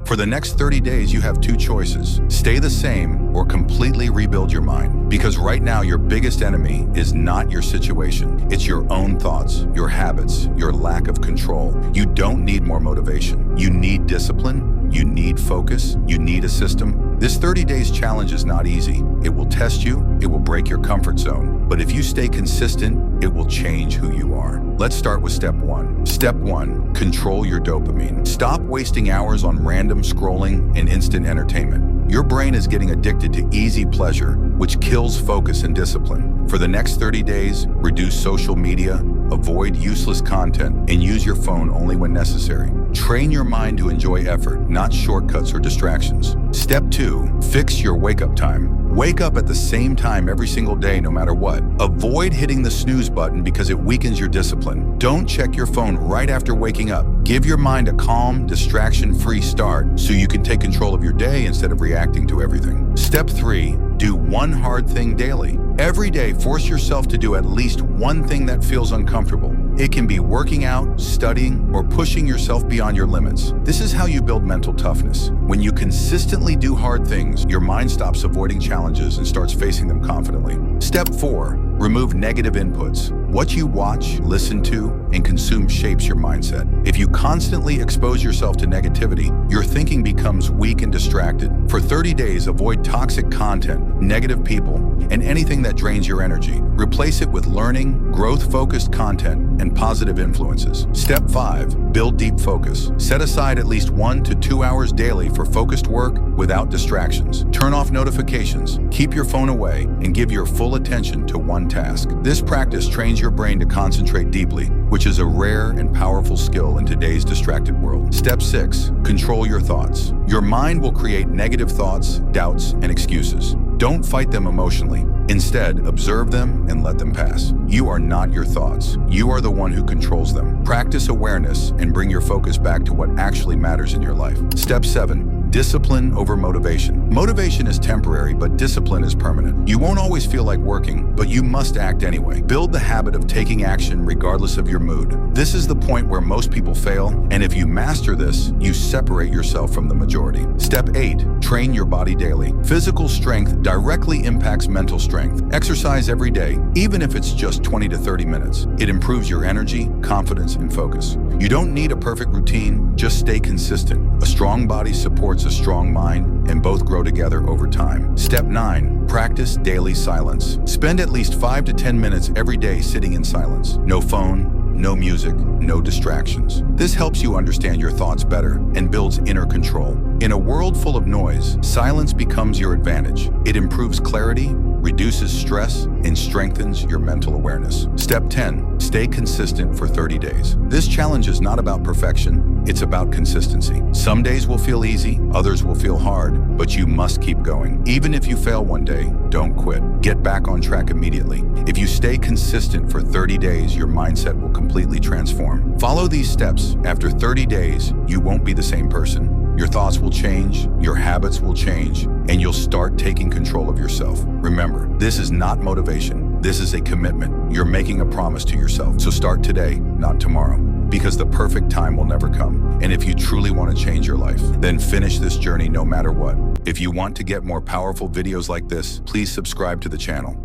For the next 30 days, you have two choices. Stay the same or completely rebuild your mind. Because right now, your biggest enemy is not your situation. It's your own thoughts, your habits, your lack of control. You don't need more motivation. You need discipline. You need focus. You need a system. This 30 days challenge is not easy. It will test you. It will break your comfort zone. But if you stay consistent, it will change who you are. Let's start with step one. Step one, control your dopamine. Stop wasting hours on random scrolling and instant entertainment. Your brain is getting addicted to easy pleasure, which kills focus and discipline. For the next 30 days, reduce social media, avoid useless content, and use your phone only when necessary. Train your mind to enjoy effort, not shortcuts or distractions. Step two, fix your wake-up time. Wake up at the same time every single day, no matter what. Avoid hitting the snooze button because it weakens your discipline. Don't check your phone right after waking up. Give your mind a calm, distraction-free start so you can take control of your day instead of reacting to everything. Step three, do one hard thing daily. Every day, force yourself to do at least one thing that feels uncomfortable. It can be working out, studying, or pushing yourself beyond your limits. This is how you build mental toughness. When you consistently do hard things, your mind stops avoiding challenges and starts facing them confidently. Step four, remove negative inputs. What you watch, listen to, and consume shapes your mindset. If you constantly expose yourself to negativity, your thinking becomes weak and distracted. For 30 days, avoid toxic content, negative people, and anything that drains your energy. Replace it with learning, growth-focused content, and positive influences. Step five, build deep focus. Set aside at least 1 to 2 hours daily for focused work without distractions. Turn off notifications, keep your phone away, and give your full attention to one task. This practice trains your brain to concentrate deeply, which is a rare and powerful skill in today's distracted world. Step six, control your thoughts. Your mind will create negative thoughts, doubts, and excuses. Don't fight them emotionally. Instead, observe them and let them pass. You are not your thoughts. You are the one who controls them. Practice awareness and bring your focus back to what actually matters in your life. Step seven, discipline over motivation. Motivation is temporary, but discipline is permanent. You won't always feel like working, but you must act anyway. Build the habit of taking action regardless of your mood. This is the point where most people fail, and if you master this, you separate yourself from the majority. Step eight, train your body daily. Physical strength directly impacts mental strength. Exercise every day, even if it's just 20 to 30 minutes. It improves your energy, confidence, and focus. You don't need a perfect routine, just stay consistent. A strong body supports a strong mind, and both grow together over time. Step nine, practice daily silence. Spend at least 5 to 10 minutes every day sitting in silence. No phone, no music, no distractions. This helps you understand your thoughts better and builds inner control. In a world full of noise, silence becomes your advantage. It improves clarity, reduces stress, and strengthens your mental awareness. Step 10, stay consistent for 30 days. This challenge is not about perfection, it's about consistency. Some days will feel easy, others will feel hard, but you must keep going. Even if you fail one day, don't quit. Get back on track immediately. If you stay consistent for 30 days, your mindset will completely transform. Follow these steps. After 30 days, you won't be the same person. Your thoughts will change, your habits will change, and you'll start taking control of yourself. Remember, this is not motivation. This is a commitment. You're making a promise to yourself. So start today, not tomorrow, because the perfect time will never come. And if you truly want to change your life, then finish this journey no matter what. If you want to get more powerful videos like this, please subscribe to the channel.